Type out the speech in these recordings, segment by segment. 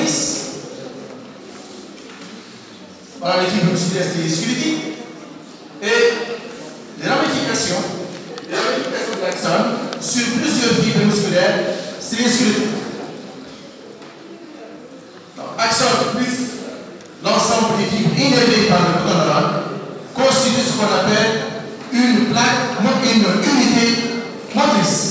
motrice. Voilà les fibres musculaires stéréosquelettiques. Et les ramifications de l'axone sur plusieurs fibres musculaires stéréosquelettiques. Axone plus l'ensemble des fibres innervées par le bouton neurone constitue ce qu'on appelle une plaque, une unité motrice.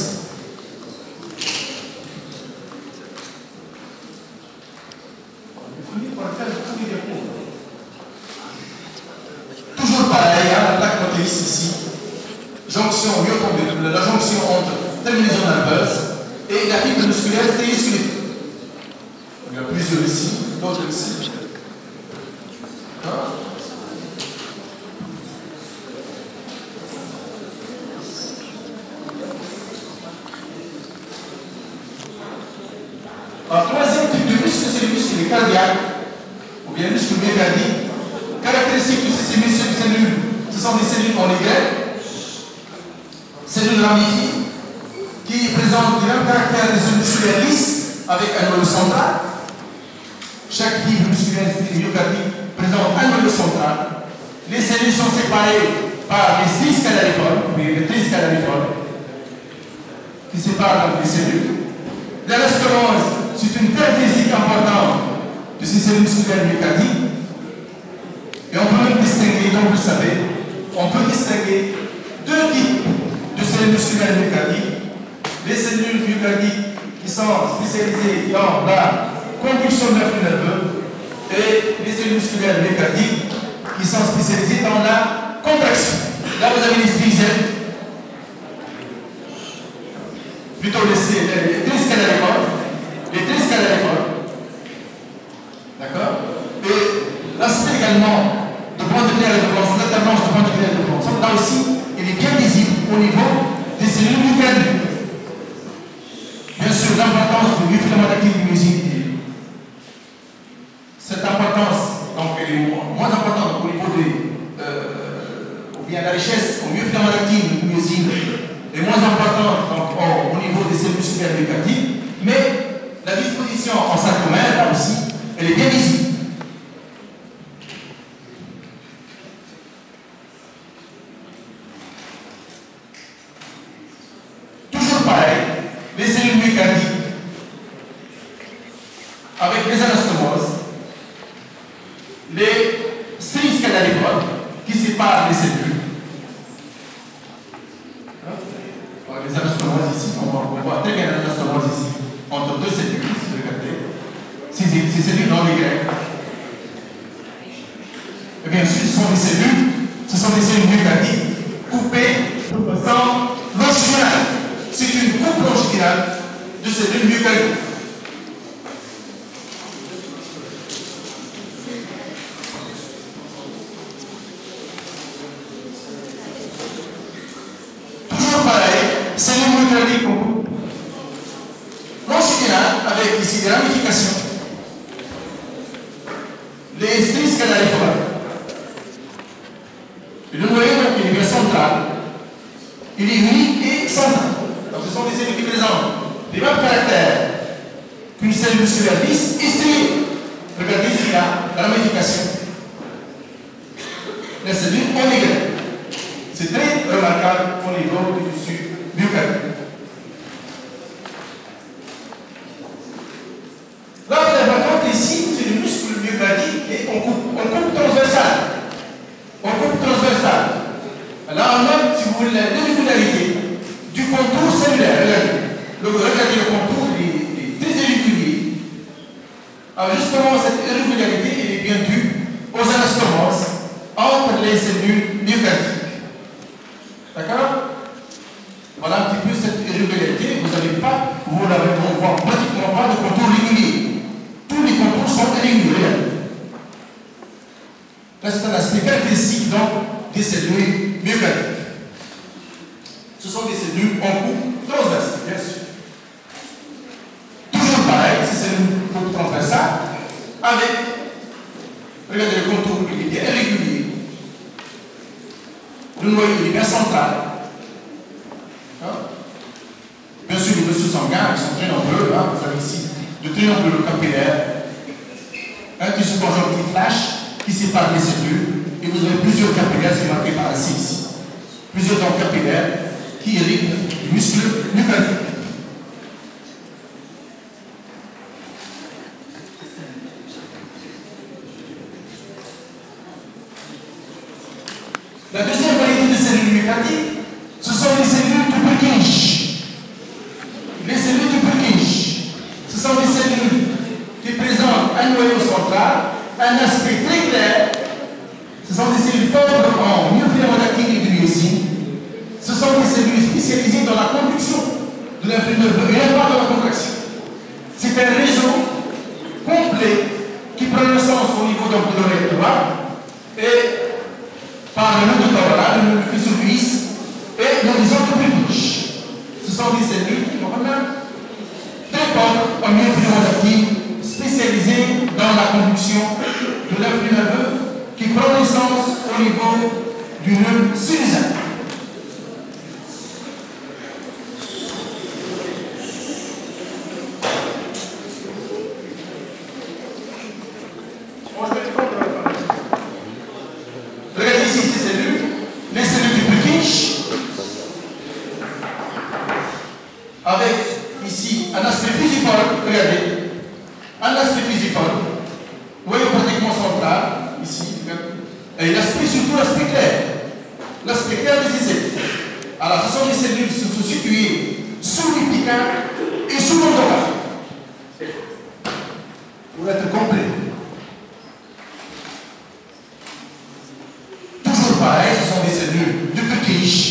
Toujours pareil, hein, la plaque motrice ici, jonction la jonction entre terminaison nerveuse et la fibre musculaire stéréosquelettique. Il y a plusieurs ici, d'autres ici. Un troisième type de muscle, c'est le muscle cardiaque, ou bien le muscle myocardique. Caractéristique de ces cellules, ce sont des cellules en Y, cellules ramifiées, qui présentent le même caractère des cellules musculaires lisses avec un noyau central. Chaque fibre musculaire myocardique présente un noyau central. Les cellules sont séparées par les stries calariformes, qui séparent les cellules. L'élastérose, c'est une caractéristique importante de ces cellules musculaires myocardiques. Et on peut même distinguer, donc vous le savez, on peut distinguer deux types de cellules musculaires myocardiques. Les cellules myocardiques qui sont spécialisées dans la conduction de l'afflux nerveux et les cellules musculaires myocardiques qui sont spécialisées dans la contraction. Là, vous avez les stries plutôt les tristes calariformes. D'accord? Et l'aspect également de point de clair et de blanc, l'alternance de point de clair et de blanc, là aussi, il est bien visible au niveau des cellules myocardiques. Bien sûr, l'importance du filament actif du myosine. Cette importance, donc, elle est moins importante au niveau ou bien la richesse au filament actif du myosine est moins importante donc, au niveau des cellules musculaires myocardiques, mais la disposition en sarcomère, là aussi, elle est bien visible. Toujours pareil, les cellules myocardiques avec les anastomoses, les stries calariformes qui séparent les cellules. Les anastomoses ici, on voit très bien les anastomoses ici, entre deux cellules, si vous regardez. Ces cellules non Y. Et bien sûr, ce sont des cellules myocardiques coupées sans longitudinale. C'est une coupe longitudinale de cellules myocardiques. Cellules myocardiques longitudinales avec ici des ramifications. Les stries calariformes. Le noyau il est bien central. Il est unique et central. Donc ce sont des cellules qui présentent les mêmes caractères qu'une cellule musculaire lisse et striée. Regardez ici la ramification. La cellule en Y. C'est très remarquable au niveau du tissu myocardique. Là, par contre, ici, c'est le muscle myocardique et on coupe transversal. On coupe transversal. Là, on note, si vous voulez, l'irrégularité du contour cellulaire. Regardez le contour, il est très irrégulier. Alors, justement, cette irrégularité, elle est bien due aux anastomoses entre les cellules myocardiques. D'accord? Voilà un petit peu cette irrégularité. Vous n'avez pas, vous ne voit pratiquement pas de contours réguliers. Tous les contours sont irréguliers. Là, c'est un aspect caractéristique donc des cellules myocardiques. Ce sont des cellules en coupe transversale, bien sûr. Toujours pareil, ces cellules coupe transversale avec, regardez le contour, il est bien irrégulier. Le noyau est bien central. Bien sûr, les vaisseaux sanguins sont très nombreux. Hein. Vous avez ici de très nombreux capillaires un tissu conjonctif flash qui sépare les cellules, et vous avez plusieurs capillaires, c'est marqué par ainsi ici. Plusieurs dents capillaires qui irriguent le muscle nucléaire. La deuxième variété de cellules mucatiques, ce sont les cellules de Purkinje. Les cellules de Purkinje, ce sont des cellules qui présentent un noyau central, un aspect très clair. Ce sont des cellules pauvres en myofilaments et de myosine. Ce sont des cellules spécialisées dans la conduction de l'influx nerveux et pas dans la contraction. C'est un réseau complet qui prend naissance au niveau de l'oreille droite et par le nœud de Corolla, le faisceau Lewis et l'horizon de Purkinje. Ce sont des cellules qui ont très pauvres en myofilaments spécialisées dans la conduction de l'influx nerveux qui prend naissance au niveau du nœud sinusal. Regardez ici ces cellules, les cellules du Purkinje, avec ici un aspect fusiforme, regardez, un aspect fusiforme, vous voyez pratiquement central, ici, et l'aspect, surtout l'aspect clair de ces cellules. Alors, ce sont des cellules qui sont situées sous l'épicard et sous l'endocarpe, pour être complet. Toujours pareil, ce sont des cellules de Purkinje,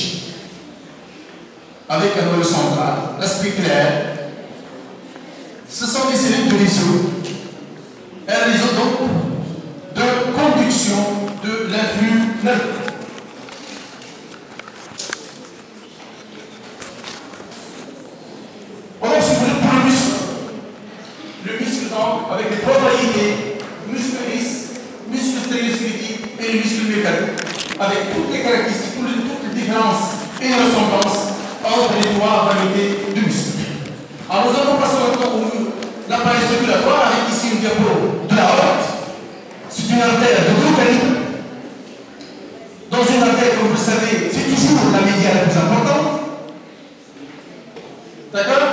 avec un noyau central, l'aspect clair. Ce sont des cellules de réseau, un réseau donc de conduction de l'influx nerveux. On a aussi pour le muscle. Le muscle donc avec les trois variétés, muscle lisse, muscle stéréosquelettique et le muscle mécanique, avec toutes les caractéristiques, toutes les différences et les ressemblances entre les trois variétés de muscles. Alors nous allons passer maintenant au l'appareil circulatoire avec ici une diapo de la aorte. C'est une artère de gros calibre. Dans une artère, comme vous le savez, c'est toujours la média la plus importante. D'accord?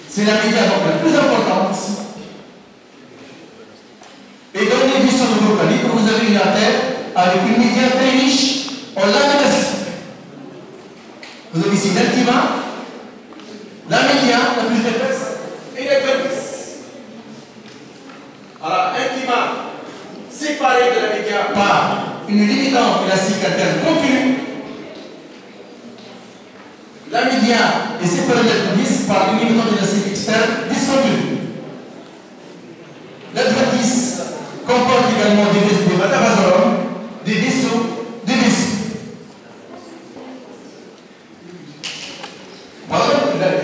C'est la média donc la plus importante ici. Et dans les vaisseaux de gros calibre, vous avez une artère avec une média très riche en lamelles acides. Vous avez ici l'intima, la média la plus épaisse et la pelvis. Alors, intima, séparé de la média par une limitante élastique interne continue. La média est séparée de la pelvis par une limitante élastique externe discontinue. L'adventice comporte également des métabasomes, des vaisseaux, des vaisseaux. Voilà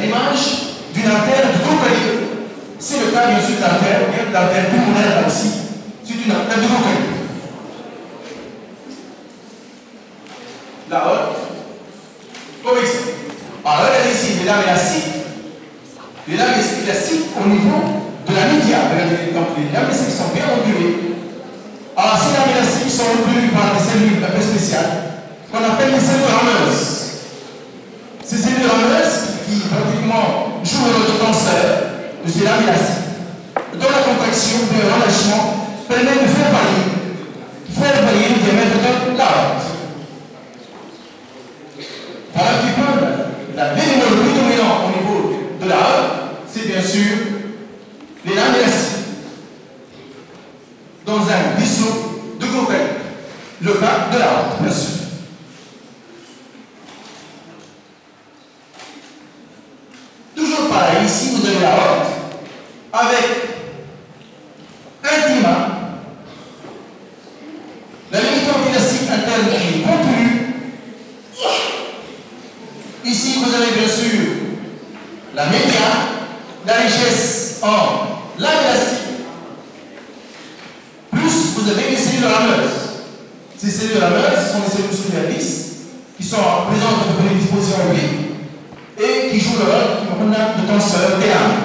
l'image d'une artère de gros calibre. C'est le cas bien sûr de l'artère pulmonaire là aussi. C'est une artère de gros calibre. La haute, comme ici. Alors regardez ici, les lames élastiques. Les lames élastiques au niveau de la média. Regardez donc les lames élastiques sont bien ondulées. Alors ces lames élastiques sont retenues par des cellules un peu spéciales qu'on appelle les cellules rameuses. Ces cellules rameuses qui pratiquement jouent le rôle de tenseur de ces lames élastiques. Dans la contraction, le relâchement permet de faire varier le diamètre de la haute. Voilà un petit peu l'élément le plus dominant au niveau de la haute, c'est bien sûr les lames élastiques. Dans un vaisseau de gros calibre. Le cas de la haute, bien sûr. Toujours pareil, ici vous avez la haute avec intima, la limitante élastique interne qui est contenue. Ici vous avez bien sûr la média, la richesse en lame élastique, plus vous avez les cellules rameuses. Ces cellules rameuses sont des cellules musculaires lisses qui sont présentes à peu près disposition libre et qui jouent le rôle de tenseur des lames.